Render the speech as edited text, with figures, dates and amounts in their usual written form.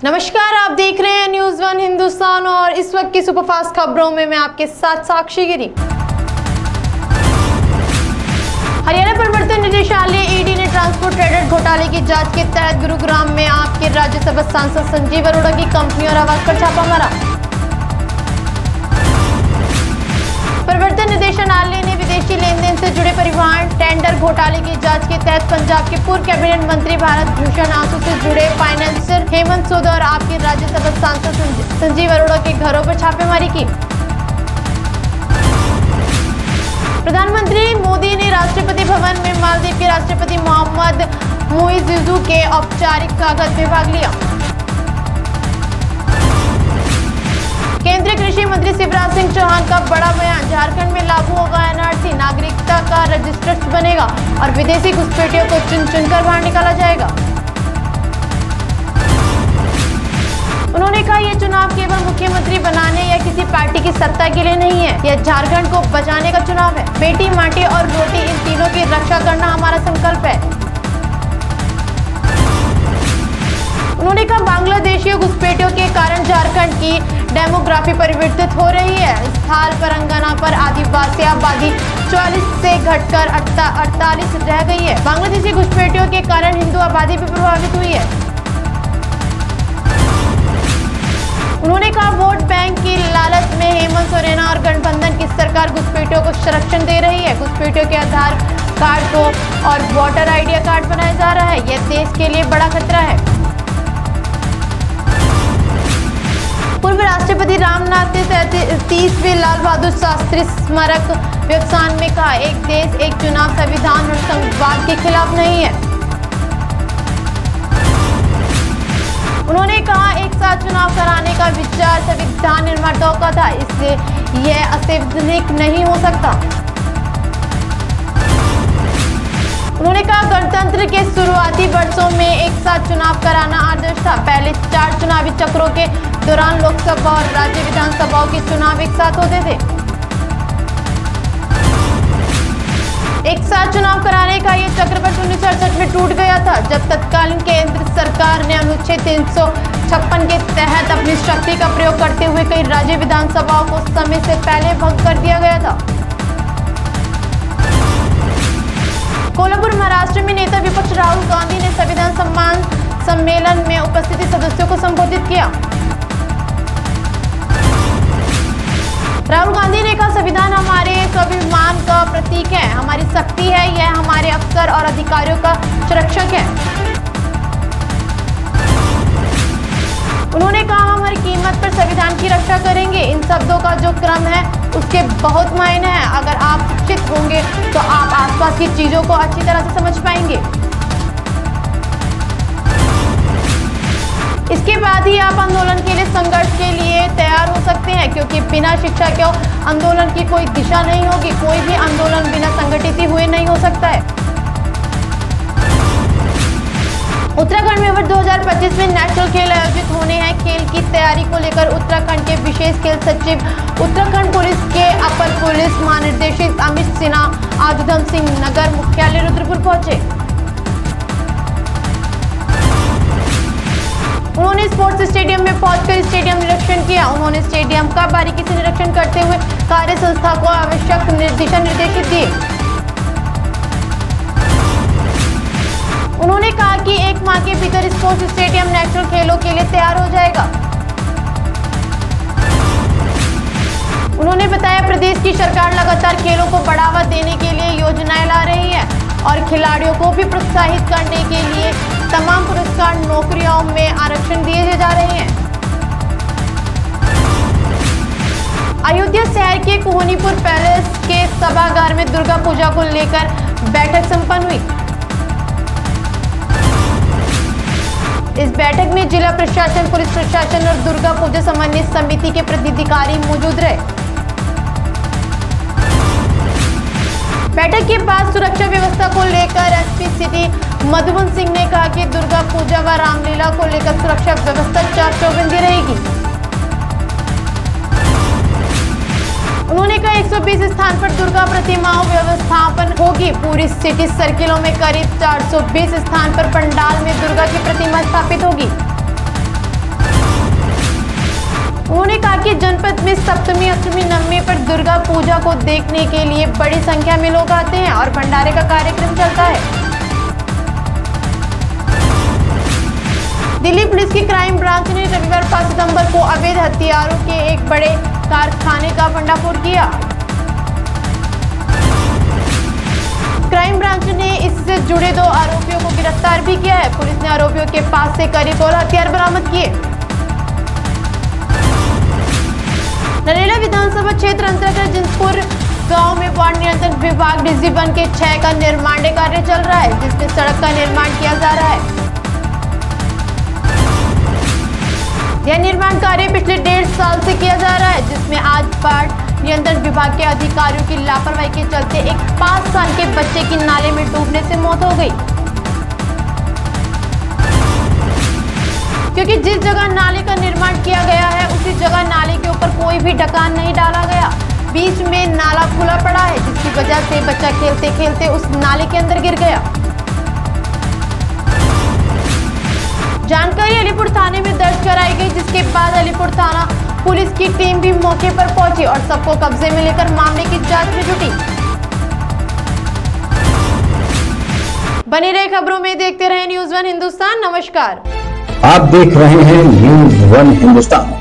नमस्कार, आप देख रहे हैं न्यूज़ वन हिंदुस्तान और इस वक्त की सुपरफास्ट खबरों में मैं आपके साथ साक्षी गिरी। हरियाणा प्रवर्तन निदेशालय ईडी ने ट्रांसपोर्ट क्रेडिट घोटाले की जांच के तहत गुरुग्राम में आपके राज्यसभा सांसद संजीव अरोड़ा की कंपनी और आवास पर छापा मारा। प्रवर्तन निदेशालय ने विदेशी लेन देन से जुड़े परिवहन टेंडर घोटाले की जांच के तहत पंजाब के पूर्व कैबिनेट मंत्री भारत भूषण आंसू से जुड़े फाइनेंसर हेमंत सोदा और आपके राज्यसभा सांसद संजीव अरोड़ा के घरों पर छापेमारी की। प्रधानमंत्री मोदी ने राष्ट्रपति भवन में मालदीव के राष्ट्रपति मोहम्मद मुइज़्ज़ू के औपचारिक स्वागत में भाग लिया। केंद्रीय कृषि मंत्री शिवराज सिंह चौहान का बड़ा बयान, झारखंड में लागू होगा एनआरसी, नागरिकता का रजिस्टर बनेगा और विदेशी घुसपैठियों को चुन चुनकर बाहर निकाला जाएगा। उन्होंने कहा, यह चुनाव केवल मुख्यमंत्री बनाने या किसी पार्टी की सत्ता के लिए नहीं है, यह झारखंड को बचाने का चुनाव है। बेटी, माटी और रोटी, इन तीनों की रक्षा करना हमारा संकल्प है। उन्होंने कहा, बांग्लादेशी घुसपैठियों के कारण झारखंड की डेमोग्राफी परिवर्तित हो रही है। स्थाल परगना पर आदिवासी आबादी 44 से घटकर 48 रह गई है। बांग्लादेशी घुसपैठियों के कारण हिंदू आबादी भी प्रभावित हुई है। उन्होंने कहा, वोट बैंक की लालच में हेमंत सोरेन और गठबंधन की सरकार घुसपैठियों को संरक्षण दे रही है। घुसपैठियों के आधार कार्ड को और वोटर आईडी कार्ड बनाया जा रहा है। यह देश के लिए बड़ा खतरा है। पूर्व राष्ट्रपति रामनाथ ने 30वें लाल बहादुर शास्त्री स्मारक व्याख्यान में कहा, एक देश एक चुनाव संविधान और संघवाद के खिलाफ नहीं है। उन्होंने कहा, एक साथ चुनाव कराने का विचार संविधान निर्माताओं का था, इसलिए यह असंवैधानिक नहीं हो सकता। उन्होंने कहा, गणतंत्र के शुरुआती वर्षों में एक साथ चुनाव कराना आदर्श था। पहले 4 चुनावी चक्रों के दौरान लोकसभा और राज्य विधानसभाओं के चुनाव एक साथ होते थे। एक साथ चुनाव कराने का यह चक्र वर्ष 1968 में टूट गया था, जब तत्कालीन केंद्र सरकार ने अनुच्छेद 356 के तहत अपनी शक्ति का प्रयोग करते हुए कई राज्य विधानसभाओं को समय से पहले भंग कर दिया गया था। कोल्हापुर, महाराष्ट्र में नेता विपक्ष राहुल गांधी ने संविधान सम्मान सम्मेलन में उपस्थित सदस्यों को संबोधित किया। राहुल गांधी ने कहा, संविधान हमारे स्वाभिमान का प्रतीक है, हमारी शक्ति है, यह हमारे अवसर और अधिकारियों का सुरक्षक है। उन्होंने कहा, हम हर कीमत पर संविधान की रक्षा करेंगे। इन शब्दों का जो क्रम है उसके बहुत मायने हैं। अगर आप शिक्षित होंगे तो आप आसपास की चीजों को अच्छी तरह से समझ पाएंगे। इसके बाद ही आप आंदोलन के लिए, संघर्ष के लिए तैयार हो सकते हैं, क्योंकि बिना शिक्षा के आंदोलन की कोई दिशा नहीं होगी। कोई भी आंदोलन बिना संगठित हुए नहीं हो सकता है। उत्तराखंड में वर्ष 2025 में नेशनल खेल आयोजित होने हैं। खेल की तैयारी को लेकर उत्तराखंड के विशेष खेल सचिव, उत्तराखंड पुलिस के अपर पुलिस महानिदेशक अमित सिन्हा आज उधम सिंह नगर मुख्यालय रुद्रपुर पहुंचे। उन्होंने स्पोर्ट्स स्टेडियम में पहुंचकर स्टेडियम निरीक्षण किया। उन्होंने स्टेडियम का बारीकी से निरीक्षण करते हुए कार्य संस्था को आवश्यक दिशा निर्देश दिए। उन्होंने कहा कि 1 माह के भीतर स्पोर्ट्स स्टेडियम नेशनल खेलों के लिए तैयार हो जाएगा। उन्होंने बताया, प्रदेश की सरकार लगातार खेलों को बढ़ावा देने के लिए योजनाएं ला रही है और खिलाड़ियों को भी प्रोत्साहित करने के लिए तमाम पुरस्कार नौकरियों में आरक्षण दिए जा रहे हैं। अयोध्या शहर के कोहनीपुर पैलेस के सभागार में दुर्गा पूजा को लेकर बैठक संपन्न हुई। इस बैठक में जिला प्रशासन, पुलिस प्रशासन और दुर्गा पूजा समन्वय समिति के पदाधिकारी मौजूद रहे। बैठक के बाद सुरक्षा व्यवस्था को लेकर एसपी सिटी मधुबन सिंह ने कहा कि दुर्गा पूजा व रामलीला को लेकर सुरक्षा व्यवस्था चाक चौबंदी रहेगी। उन्होंने कहा, 120 स्थान पर दुर्गा प्रतिमाओं व्यवस्थापन होगी। पूरी सिटी सर्किलों में करीब 420 स्थान पर पंडाल में दुर्गा की प्रतिमा स्थापित होगी। उन्होंने कहा कि जनपद में सप्तमी, अष्टमी, नवमी पर दुर्गा पूजा को देखने के लिए बड़ी संख्या में लोग आते हैं और भंडारे का कार्यक्रम चलता है। दिल्ली पुलिस की क्राइम ब्रांच ने रविवार 5 सितंबर को अवैध हथियारों के एक बड़े कारखाने का भंडाफोड़ किया। क्राइम ब्रांच ने इससे जुड़े 2 आरोपियों को गिरफ्तार भी किया है। पुलिस ने आरोपियों के पास से करीब 16 हथियार बरामद किए। नरेला विधानसभा क्षेत्र अंतर्गत जिंदपुर गांव में वार्ड नियंत्रण विभाग डिवीजन के 6 का निर्माण कार्य चल रहा है, जिसमें सड़क का निर्माण किया जा रहा है। यह निर्माण कार्य पिछले 1.5 साल से किया जा रहा है, जिसमें आज वार्ड नियंत्रण विभाग के अधिकारियों की लापरवाही के चलते एक 5 साल के बच्चे की नाले में डूबने से मौत हो गई। क्योंकि जिस जगह नाले का निर्माण किया गया है उसी जगह नाले के ऊपर कोई भी ढकान नहीं डाला गया। बीच में नाला खुला पड़ा है, जिसकी वजह से बच्चा खेलते खेलते उस नाले के अंदर गिर गया। जानकारी अलीपुर थाने में दर्ज कराई गई, जिसके बाद अलीपुर थाना पुलिस की टीम भी मौके पर पहुंची और सबको कब्जे में लेकर मामले की जांच में जुटी। बने रहे खबरों में, देखते रहे न्यूज़ 1 हिंदुस्तान। नमस्कार। आप देख रहे हैं न्यूज़ 1 हिंदुस्तान।